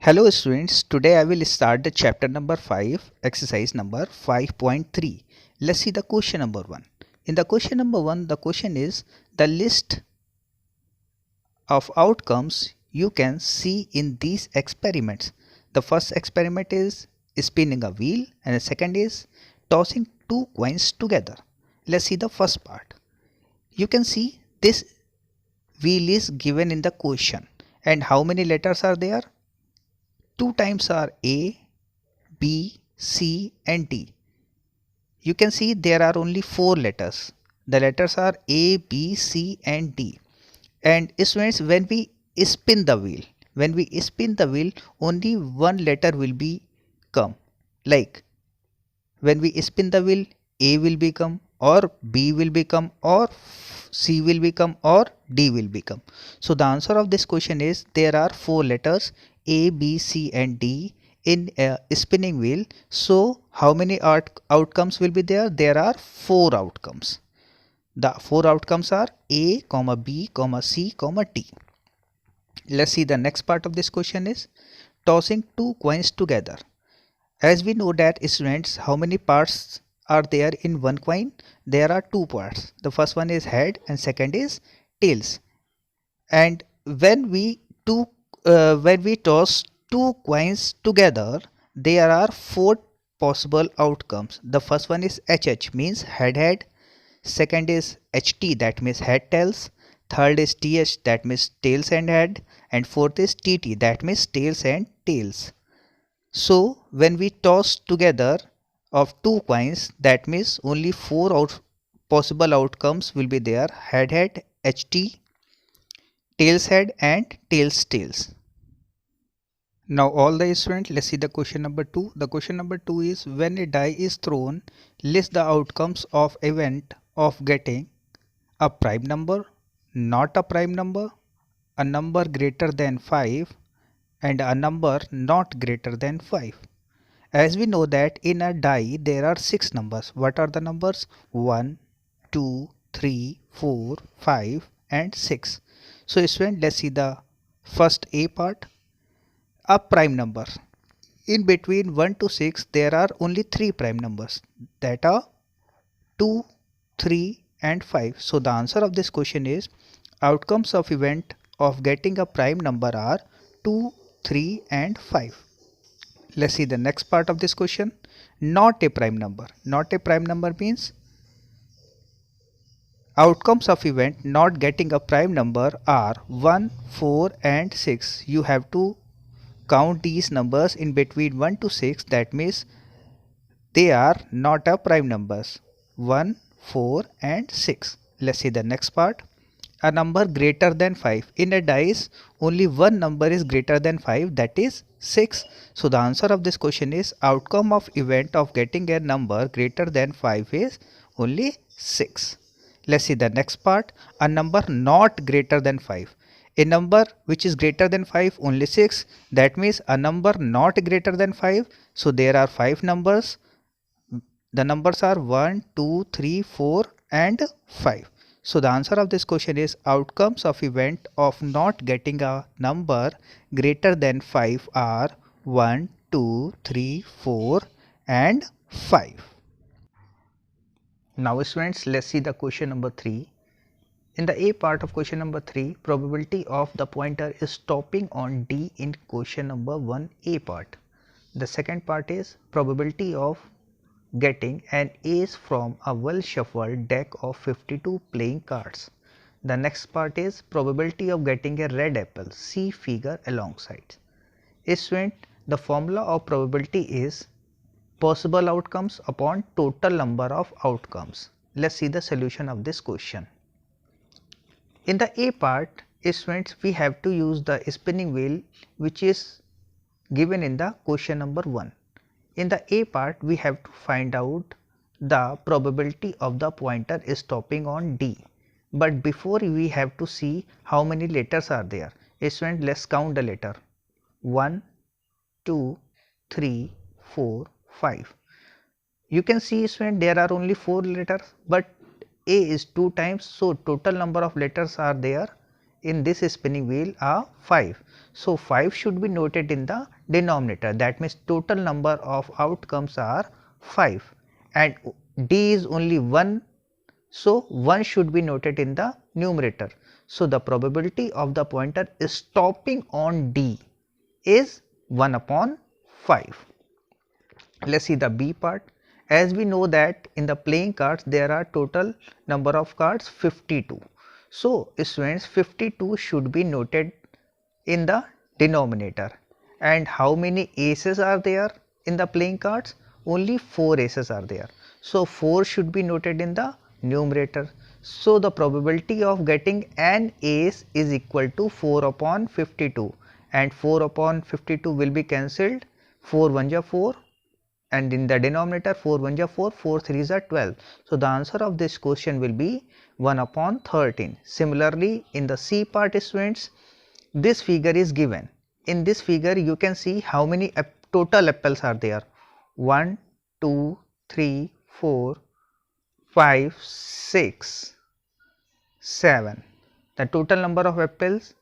Hello students, today I will start the chapter number 5, exercise number 5.3. Let's see the question number 1. In the question number 1, the question is the list of outcomes you can see in these experiments. The first experiment is spinning a wheel and the second is tossing two coins together. Let's see the first part. You can see this wheel is given in the question and how many letters are there? 2 times are A, B, C and D. You can see there are only 4 letters. The letters are A, B, C and D. And students, when we spin the wheel, only one letter will be come. Like when we spin the wheel, A will become or B will become or C will become or D will become. So the answer of this question is there are 4 letters A, B, C and D in a spinning wheel. So how many outcomes will be there? There are 4 outcomes. The 4 outcomes are A, B, C, D. Let's see the next part of this question is tossing two coins together. As we know that students, how many parts are there in one coin? There are 2 parts. The first one is head and second is tails. And when we toss two coins together, there are 4 possible outcomes. The first one is HH, means head. Second is HT, that means head tails. Third is TH, that means tails and head. And fourth is TT, that means tails and tails. So when we toss together of 2 coins, that means only 4 possible outcomes will be there: head, HT, tails head and tails. Now all the students, let's see the question number 2. The question number 2 is when a die is thrown, list the outcomes of event of getting a prime number, not a prime number, a number greater than 5 and a number not greater than 5. As we know that in a die there are 6 numbers. What are the numbers? 1, 2, 3, 4, 5 and 6. So student, let's see the first A part. A prime number. In between 1 to 6 there are only 3 prime numbers, that are 2, 3 and 5. So the answer of this question is outcomes of event of getting a prime number are 2, 3 and 5. Let's see the next part of this question. Not a prime number. Not a prime number means outcomes of event not getting a prime number are 1, 4 and 6. You have to count these numbers in between 1 to 6, that means they are not a prime numbers: 1, 4 and 6. Let's see the next part. A number greater than 5. In a dice only one number is greater than 5, that is 6. So the answer of this question is outcome of event of getting a number greater than 5 is only 6. Let's see the next part. A number not greater than 5. A number which is greater than 5 only 6, that means a number not greater than 5. So there are 5 numbers. The numbers are 1, 2, 3, 4 and 5. So the answer of this question is outcomes of event of not getting a number greater than 5 are 1, 2, 3, 4 and 5. Now students, let's see the question number 3. In the A part of question number 3, probability of the pointer is stopping on D in question number 1A part. The second part is probability of getting an ace from a well shuffled deck of 52 playing cards. The next part is probability of getting a red apple. See figure alongside. Student, the formula of probability is possible outcomes upon total number of outcomes. Let's see the solution of this question. In the A part, students, we have to use the spinning wheel which is given in the question number 1. In the A part, we have to find out the probability of the pointer is stopping on D. But before, we have to see how many letters are there. Student, let's count the letter. 1, 2, 3, 4, 5. You can see, student, there are only 4 letters, but A is 2 times, so total number of letters are there in this spinning wheel are 5. So 5 should be noted in the denominator. That means total number of outcomes are 5 and D is only 1. So 1 should be noted in the numerator. So the probability of the pointer stopping on D is 1 upon 5. Let's see the B part. As we know that in the playing cards there are total number of cards 52. So students, 52 should be noted in the denominator. And how many aces are there in the playing cards? Only 4 aces are there. So 4 should be noted in the numerator. So the probability of getting an ace is equal to 4 upon 52, and 4 upon 52 will be cancelled. 4 1 are 4, and in the denominator 4 1 are 4, 4 3 are 12. So the answer of this question will be 1 upon 13. Similarly, in the C part, students, this figure is given. In this figure you can see how many total apples are there. 1 2 3 4 5 6 7. The total number of apples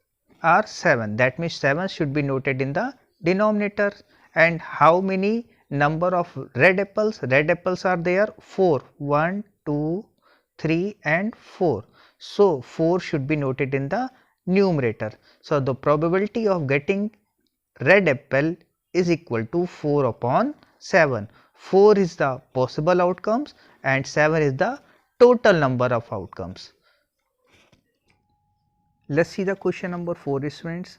are 7. That means 7 should be noted in the denominator. And how many number of red apples? Red apples are there 4. 1 2 3 and 4. So 4 should be noted in the numerator. So the probability of getting red apple is equal to 4 upon 7. 4 is the possible outcomes and 7 is the total number of outcomes. Let's see the question number 4, students.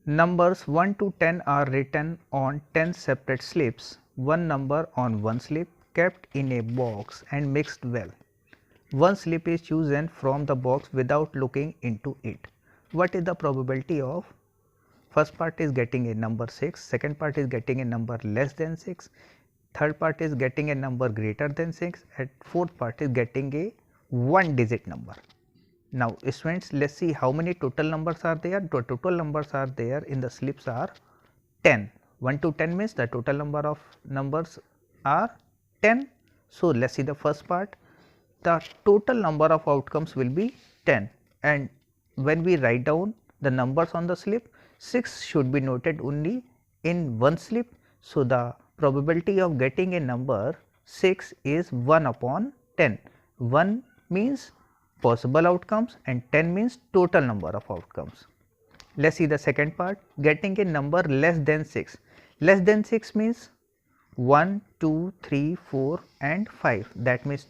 Numbers 1 to 10 are written on 10 separate slips. One number on one slip kept in a box and mixed well. One slip is chosen from the box without looking into it. What is the probability of? First part is getting a number 6, second part is getting a number less than 6, third part is getting a number greater than 6, and fourth part is getting a 1 digit number. Now students, let's see how many total numbers are there. The total numbers are there in the slips are 10. 1 to 10 means the total number of numbers are 10. So let's see the first part. The total number of outcomes will be 10, and when we write down the numbers on the slip, 6 should be noted only in one slip. So the probability of getting a number 6 is 1 upon 10. 1 means possible outcomes and 10 means total number of outcomes. Let's see the second part. Getting a number less than 6. Less than 6 means 1, 2, 3, 4 and 5. That means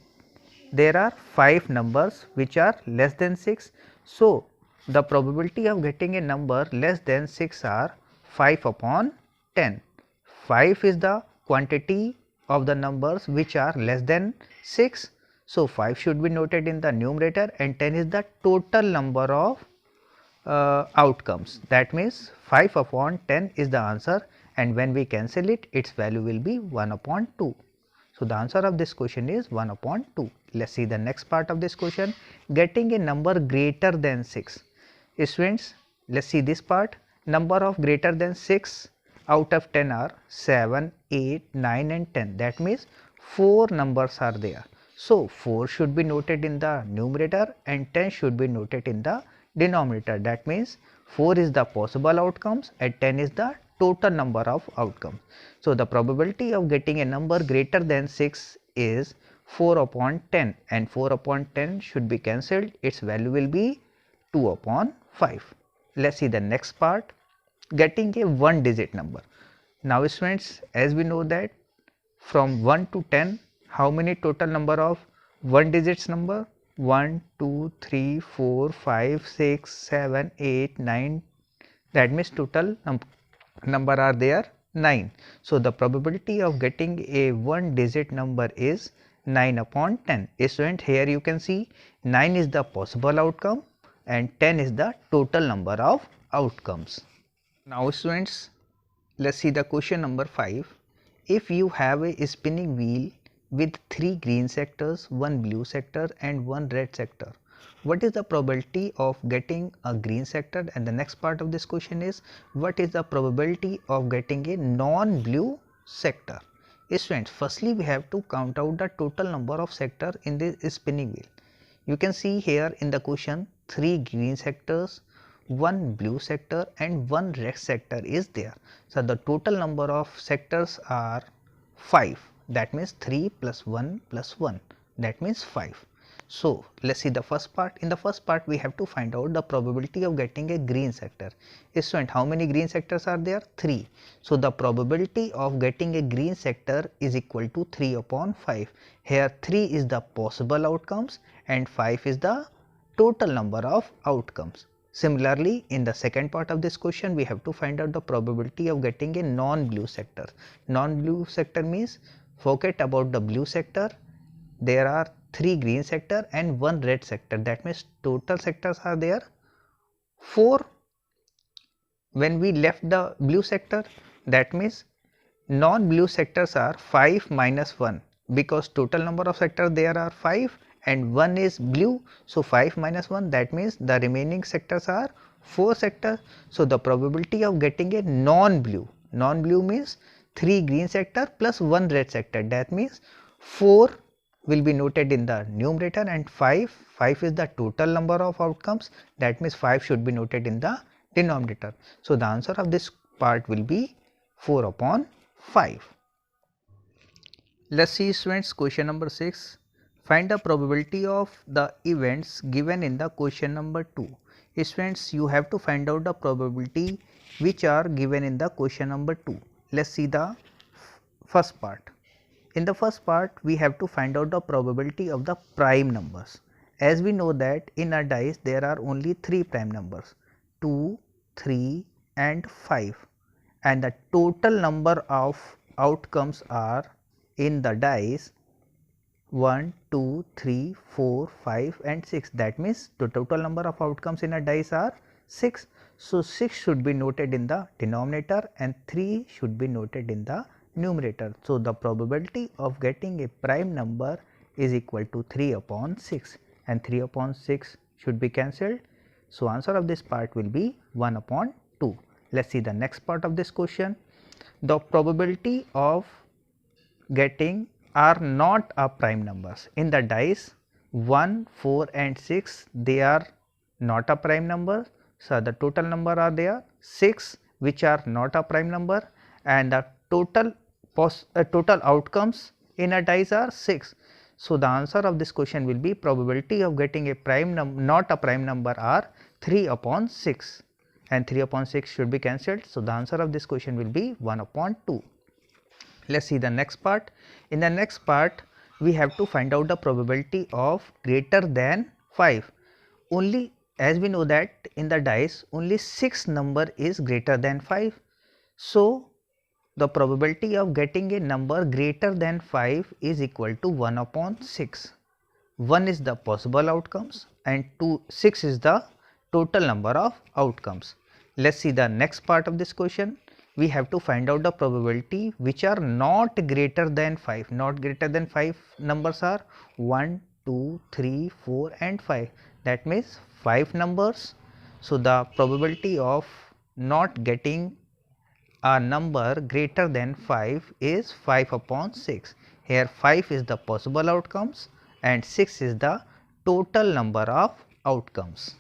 there are 5 numbers which are less than 6. So the probability of getting a number less than 6 are 5 upon 10. 5 is the quantity of the numbers which are less than 6. So 5 should be noted in the numerator, and 10 is the total number of outcomes. That means 5 upon 10 is the answer, and when we cancel it, its value will be 1 upon 2. So the answer of this question is 1 upon 2. Let's see the next part of this question. Getting a number greater than 6. Students, let's see this part. Number of greater than 6 out of 10 are 7, 8, 9 and 10. That means 4 numbers are there. So 4 should be noted in the numerator and 10 should be noted in the denominator. That means 4 is the possible outcomes and 10 is the total number of outcomes. So the probability of getting a number greater than 6 is 4 upon 10, and 4 upon 10 should be cancelled. Its value will be 2 upon 5. Let's see the next part. Getting a 1 digit number. Now students, as we know that from 1 to 10, how many total number of 1 digits number? 1, 2, 3, 4, 5, 6, 7, 8, 9. That means total number are there 9. So the probability of getting a 1 digit number is 9 upon 10. Student, here you can see 9 is the possible outcome and 10 is the total number of outcomes. Now students, let's see the question number 5. If you have a spinning wheel with 3 green sectors, 1 blue sector and 1 red sector, what is the probability of getting a green sector? And the next part of this question is, what is the probability of getting a non-blue sector? Students, firstly we have to count out the total number of sector in this spinning wheel. You can see here in the question 3 green sectors, 1 blue sector and 1 red sector is there. So, the total number of sectors are 5, that means 3 plus 1 plus 1, that means 5. So, let us see the first part. In the first part we have to find out the probability of getting a green sector. Student, how many green sectors are there? 3. So, the probability of getting a green sector is equal to 3 upon 5. Here 3 is the possible outcomes and 5 is the total number of outcomes. Similarly, in the second part of this question, we have to find out the probability of getting a non-blue sector. Non-blue sector means forget about the blue sector. There are 3 green sector and 1 red sector. That means total sectors are there 4. When we left the blue sector, that means non-blue sectors are 5 minus 1, because total number of sectors there are 5 and 1 is blue. So, 5 minus 1, that means the remaining sectors are 4 sectors. So, the probability of getting a non-blue means 3 green sector plus 1 red sector, that means 4 will be noted in the numerator and 5 is the total number of outcomes, that means 5 should be noted in the denominator. So, the answer of this part will be 4 upon 5. Let us see students question number 6. Find the probability of the events given in the question number 2. Students, you have to find out the probability which are given in the question number 2. Let us see the first part. In the first part, we have to find out the probability of the prime numbers. As we know that in a dice there are only 3 prime numbers, 2, 3 and 5, and the total number of outcomes are in the dice 1, 2, 3, 4, 5 and 6. That means the total number of outcomes in a dice are 6. So, 6 should be noted in the denominator and 3 should be noted in the numerator. So, the probability of getting a prime number is equal to 3 upon 6 and 3 upon 6 should be cancelled. So, answer of this part will be 1 upon 2. Let us see the next part of this question. The probability of getting are not a prime numbers. In the dice 1, 4 and 6, they are not a prime number. So, the total number are there 6 which are not a prime number, and the total outcomes in a dice are 6. So, the answer of this question will be probability of getting a prime not a prime number are 3 upon 6 and 3 upon 6 should be cancelled. So, the answer of this question will be 1 upon 2. Let us see the next part. In the next part, we have to find out the probability of greater than 5. Only, as we know that in the dice only 6 number is greater than 5. So, the probability of getting a number greater than 5 is equal to 1 upon 6. 1 is the possible outcomes and 6 is the total number of outcomes. Let us see the next part of this question. We have to find out the probability which are not greater than 5. Not greater than 5 numbers are 1, 2, 3, 4 and 5. That means 5 numbers. So, the probability of not getting a number greater than 5 is 5 upon 6. Here 5 is the possible outcomes and 6 is the total number of outcomes.